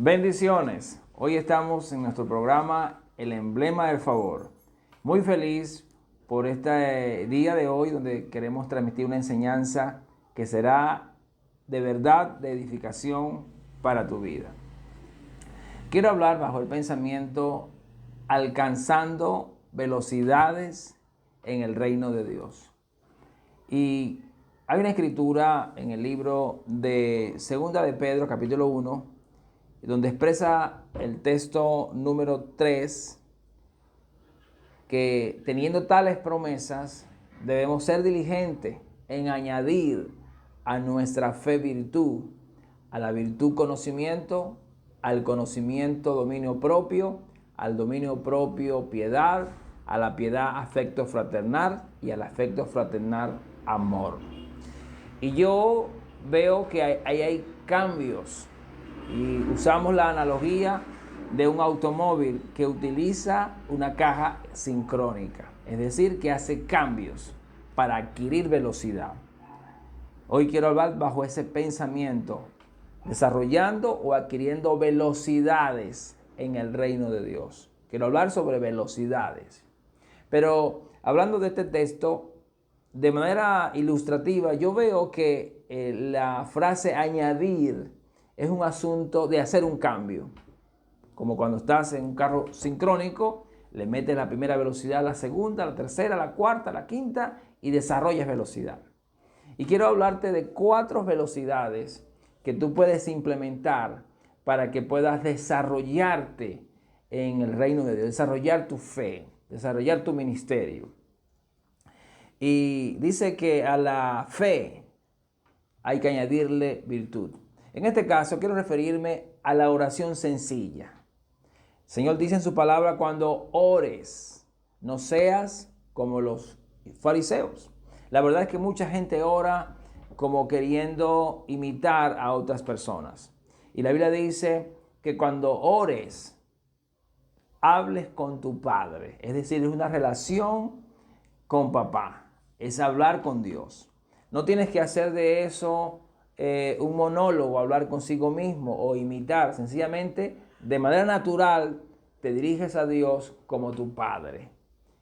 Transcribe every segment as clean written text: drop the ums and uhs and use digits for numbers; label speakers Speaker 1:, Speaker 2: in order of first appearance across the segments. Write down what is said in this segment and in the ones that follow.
Speaker 1: Bendiciones. Hoy estamos en nuestro programa El Emblema del Favor. Muy feliz por este día de hoy donde queremos transmitir una enseñanza que será de verdad de edificación para tu vida. Quiero hablar bajo el pensamiento alcanzando velocidades en el reino de Dios. Y hay una escritura en el libro de Segunda de Pedro, capítulo 1, donde expresa el texto número 3, que teniendo tales promesas, debemos ser diligentes en añadir a nuestra fe virtud, a la virtud conocimiento, al conocimiento dominio propio, al dominio propio piedad, a la piedad afecto fraternal y al afecto fraternal amor. Y yo veo que hay cambios. Y usamos la analogía de un automóvil que utiliza una caja sincrónica, es decir, que hace cambios para adquirir velocidad. Hoy quiero hablar bajo ese pensamiento, desarrollando o adquiriendo velocidades en el reino de Dios. Quiero hablar sobre velocidades. Pero hablando de este texto, de manera ilustrativa, yo veo que la frase añadir es un asunto de hacer un cambio. Como cuando estás en un carro sincrónico, le metes la primera velocidad, la segunda, la tercera, la cuarta, la quinta y desarrollas velocidad. Y quiero hablarte de 4 velocidades que tú puedes implementar para que puedas desarrollarte en el reino de Dios, desarrollar tu fe, desarrollar tu ministerio. Y dice que a la fe hay que añadirle virtud. En este caso quiero referirme a la oración sencilla. El Señor dice en su palabra: cuando ores, no seas como los fariseos. La verdad es que mucha gente ora como queriendo imitar a otras personas. Y la Biblia dice que cuando ores, hables con tu Padre. Es decir, es una relación con papá. Es hablar con Dios. No tienes que hacer de eso un monólogo, hablar consigo mismo o imitar. Sencillamente, de manera natural, te diriges a Dios como tu Padre.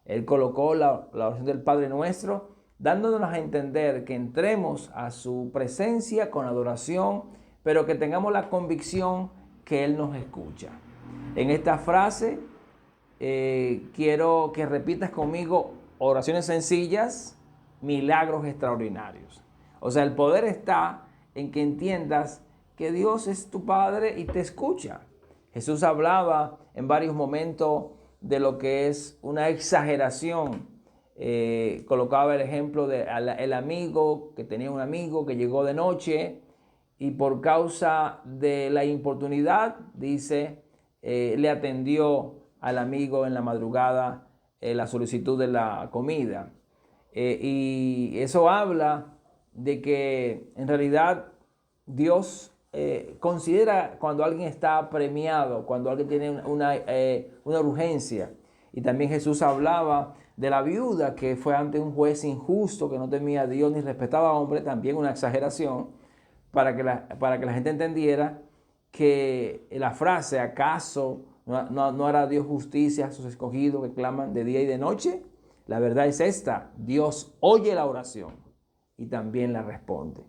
Speaker 1: Él colocó la oración del Padre Nuestro, dándonos a entender que entremos a su presencia con adoración, pero que tengamos la convicción que Él nos escucha. En esta frase, quiero que repitas conmigo: oraciones sencillas, milagros extraordinarios. O sea, el poder está en que entiendas que Dios es tu Padre y te escucha. Jesús hablaba en varios momentos de lo que es una exageración. Colocaba el ejemplo del amigo que tenía un amigo que llegó de noche y por causa de la importunidad, dice, le atendió al amigo en la madrugada la solicitud de la comida. Y eso habla de que en realidad Dios considera cuando alguien está premiado, cuando alguien tiene una urgencia. Y también Jesús hablaba de la viuda que fue ante un juez injusto, que no temía a Dios ni respetaba a hombre, también una exageración, para que la gente entendiera que la frase ¿acaso no hará Dios justicia a sus escogidos que claman de día y de noche? La verdad es esta: Dios oye la oración y también la responde.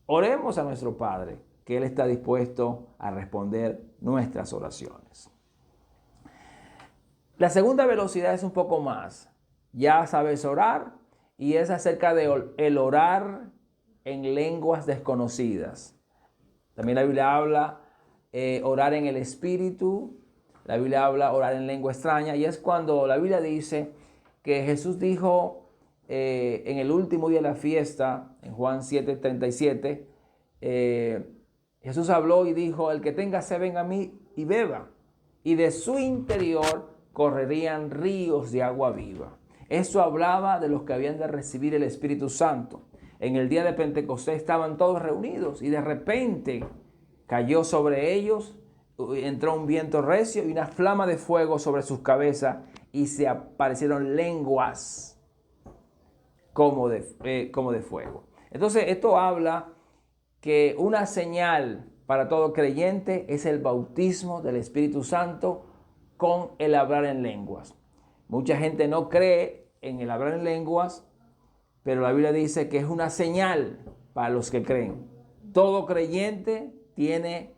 Speaker 1: Oremos a nuestro Padre, que Él está dispuesto a responder nuestras oraciones. La segunda velocidad es un poco más. Ya sabes orar, y es acerca de el orar en lenguas desconocidas. También la Biblia habla orar en el Espíritu. La Biblia habla orar en lengua extraña, y es cuando la Biblia dice que Jesús dijo en el último día de la fiesta, en Juan 7:37, Jesús habló y dijo: el que tenga sed, venga a mí y beba, y de su interior correrían ríos de agua viva. Eso hablaba de los que habían de recibir el Espíritu Santo. En el día de Pentecostés estaban todos reunidos y de repente cayó sobre ellos, entró un viento recio y una flama de fuego sobre sus cabezas, y se aparecieron lenguas como de fuego. Entonces esto habla que una señal para todo creyente es el bautismo del Espíritu Santo con el hablar en lenguas. Mucha gente no cree en el hablar en lenguas, pero la Biblia dice que es una señal para los que creen. Todo creyente tiene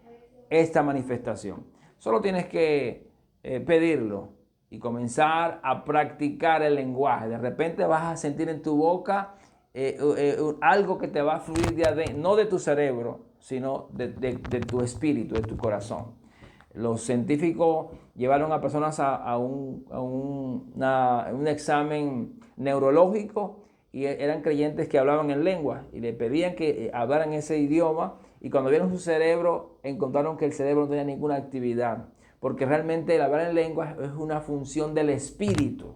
Speaker 1: esta manifestación. Solo tienes que pedirlo y comenzar a practicar el lenguaje. De repente vas a sentir en tu boca algo que te va a fluir de adentro, no de tu cerebro, sino de tu espíritu, de tu corazón. Los científicos llevaron a personas a un examen neurológico y eran creyentes que hablaban en lengua y le pedían que hablaran ese idioma, y cuando vieron su cerebro encontraron que el cerebro no tenía ninguna actividad, porque realmente el hablar en lengua es una función del espíritu.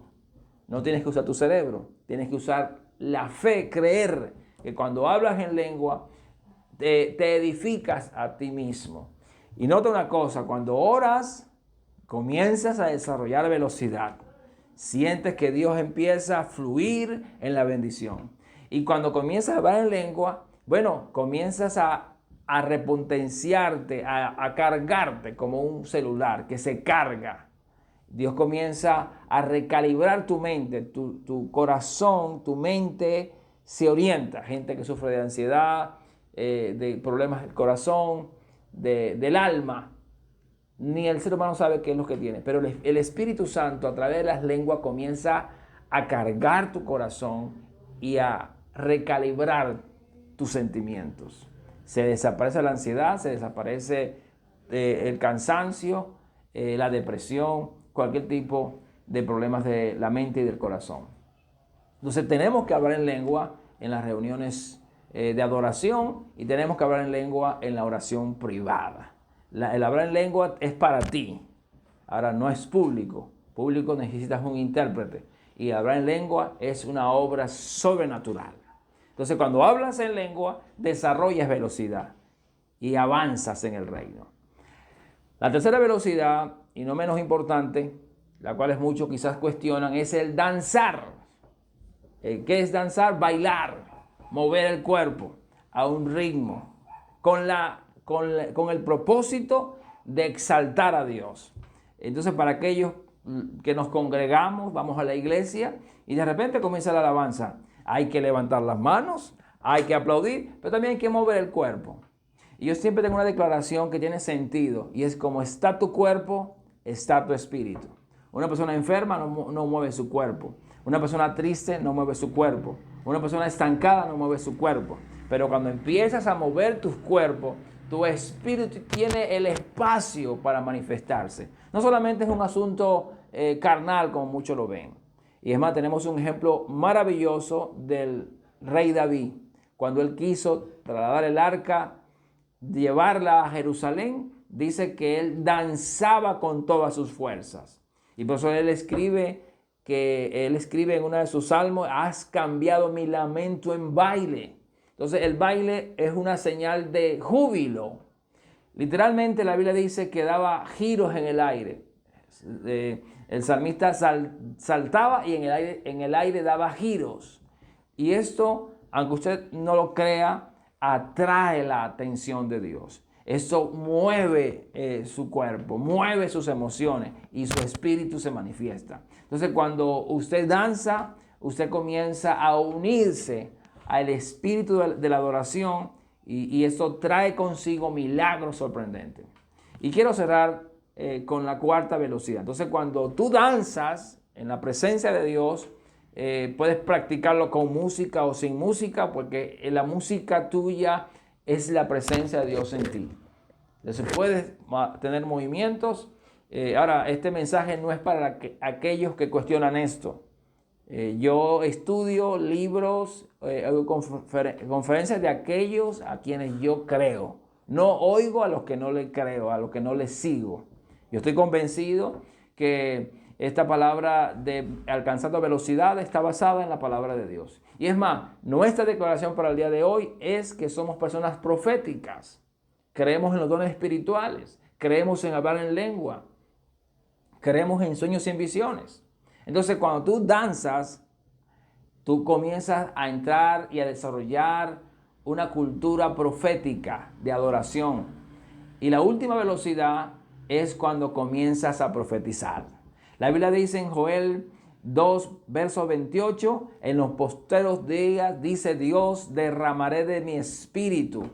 Speaker 1: No tienes que usar tu cerebro, tienes que usar la fe, creer que cuando hablas en lengua te edificas a ti mismo. Y nota una cosa, cuando oras comienzas a desarrollar velocidad. Sientes que Dios empieza a fluir en la bendición. Y cuando comienzas a hablar en lengua, bueno, comienzas a repotenciarte, a cargarte como un celular que se carga. Dios comienza a recalibrar tu mente, tu corazón, tu mente se orienta. Gente que sufre de ansiedad, de problemas del corazón, del alma. Ni el ser humano sabe qué es lo que tiene, pero el Espíritu Santo a través de las lenguas comienza a cargar tu corazón y a recalibrar tus sentimientos. Se desaparece la ansiedad, se desaparece el cansancio, la depresión, cualquier tipo de problemas de la mente y del corazón. Entonces tenemos que hablar en lengua en las reuniones de adoración y tenemos que hablar en lengua en la oración privada. El hablar en lengua es para ti. Ahora no es público. Público necesitas un intérprete. Y hablar en lengua es una obra sobrenatural. Entonces cuando hablas en lengua desarrollas velocidad y avanzas en el reino. La tercera velocidad, y no menos importante, la cual muchos quizás cuestionan, es el danzar. ¿Qué es danzar? Bailar, mover el cuerpo a un ritmo, con el propósito de exaltar a Dios. Entonces, para aquellos que nos congregamos, vamos a la iglesia y de repente comienza la alabanza, hay que levantar las manos, hay que aplaudir, pero también hay que mover el cuerpo. Y yo siempre tengo una declaración que tiene sentido y es: como está tu cuerpo, está tu espíritu. Una persona enferma no mueve su cuerpo. Una persona triste no mueve su cuerpo. Una persona estancada no mueve su cuerpo. Pero cuando empiezas a mover tus cuerpos, tu espíritu tiene el espacio para manifestarse. No solamente es un asunto carnal como muchos lo ven. Y es más, tenemos un ejemplo maravilloso del rey David. Cuando él quiso trasladar el arca, llevarla a Jerusalén, dice que él danzaba con todas sus fuerzas. Y por eso él escribe en uno de sus salmos: has cambiado mi lamento en baile. Entonces el baile es una señal de júbilo. Literalmente la Biblia dice que daba giros en el aire. El salmista saltaba y en el aire daba giros. Y esto, aunque usted no lo crea, atrae la atención de Dios. Eso mueve su cuerpo, mueve sus emociones y su espíritu se manifiesta. Entonces cuando usted danza, usted comienza a unirse al espíritu de la adoración y eso trae consigo milagros sorprendentes. Y quiero cerrar con la cuarta velocidad. Entonces cuando tú danzas en la presencia de Dios, puedes practicarlo con música o sin música, porque la música tuya es la presencia de Dios en ti. Entonces puedes tener movimientos. Ahora, este mensaje no es para aquellos que cuestionan esto. Yo estudio libros, hago conferencias de aquellos a quienes yo creo. No oigo a los que no les creo, a los que no les sigo. Yo estoy convencido que esta palabra de alcanzando velocidad está basada en la palabra de Dios. Y es más, nuestra declaración para el día de hoy es que somos personas proféticas. Creemos en los dones espirituales, creemos en hablar en lengua, creemos en sueños y en visiones. Entonces, cuando tú danzas, tú comienzas a entrar y a desarrollar una cultura profética de adoración. Y la última velocidad es cuando comienzas a profetizar. La Biblia dice en Joel 2, verso 28, en los posteros días, dice Dios, derramaré de mi espíritu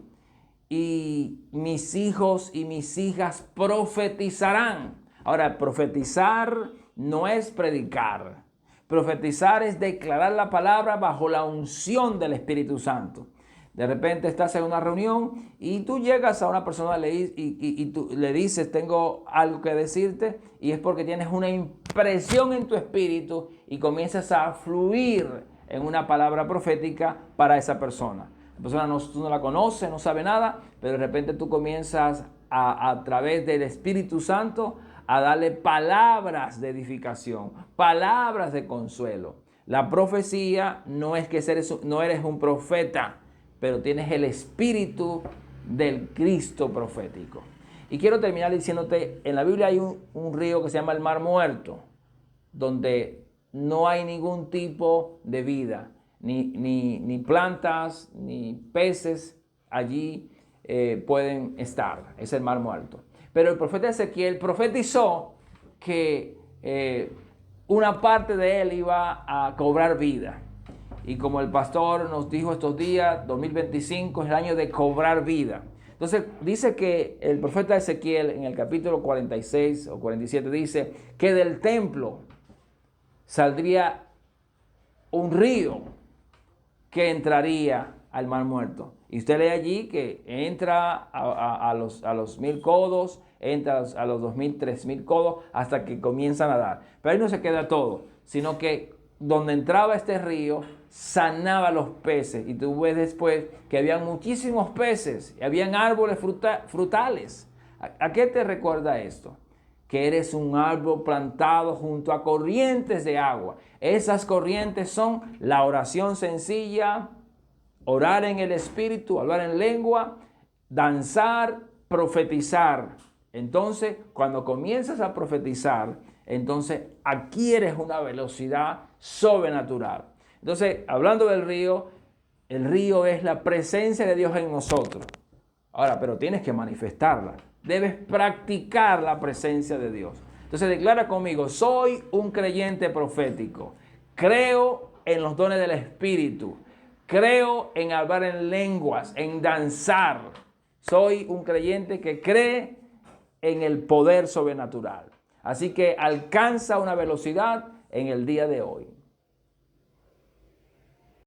Speaker 1: y mis hijos y mis hijas profetizarán. Ahora, profetizar no es predicar. Profetizar es declarar la palabra bajo la unción del Espíritu Santo. De repente estás en una reunión y tú llegas a una persona y tú le dices, tengo algo que decirte, y es porque tienes una impresión en tu espíritu y comienzas a fluir en una palabra profética para esa persona. La persona tú no la conoces, no sabe nada, pero de repente tú comienzas a través del Espíritu Santo a darle palabras de edificación, palabras de consuelo. La profecía no es que no eres un profeta, pero tienes el espíritu del Cristo profético. Y quiero terminar diciéndote, en la Biblia hay un río que se llama el Mar Muerto, donde no hay ningún tipo de vida, ni plantas, ni peces allí pueden estar. Es el Mar Muerto. Pero el profeta Ezequiel profetizó que una parte de él iba a cobrar vida. Y como el pastor nos dijo estos días, 2025 es el año de cobrar vida. Entonces dice que el profeta Ezequiel en el capítulo 46 o 47 dice que del templo saldría un río que entraría al Mar Muerto. Y usted lee allí que entra a los 1000 codos, entra a los 2000, 3000 codos, hasta que comienza a nadar. Pero ahí no se queda todo, sino que donde entraba este río, sanaba los peces. Y tú ves después que habían muchísimos peces, y habían árboles frutales. ¿A qué te recuerda esto? Que eres un árbol plantado junto a corrientes de agua. Esas corrientes son la oración sencilla, orar en el Espíritu, hablar en lengua, danzar, profetizar. Entonces, cuando comienzas a profetizar, entonces adquieres una velocidad sobrenatural. Entonces, hablando del río, el río es la presencia de Dios en nosotros. Ahora, pero tienes que manifestarla. Debes practicar la presencia de Dios. Entonces, declara conmigo, soy un creyente profético. Creo en los dones del Espíritu. Creo en hablar en lenguas, en danzar. Soy un creyente que cree en el poder sobrenatural. Así que alcanza una velocidad en el día de hoy.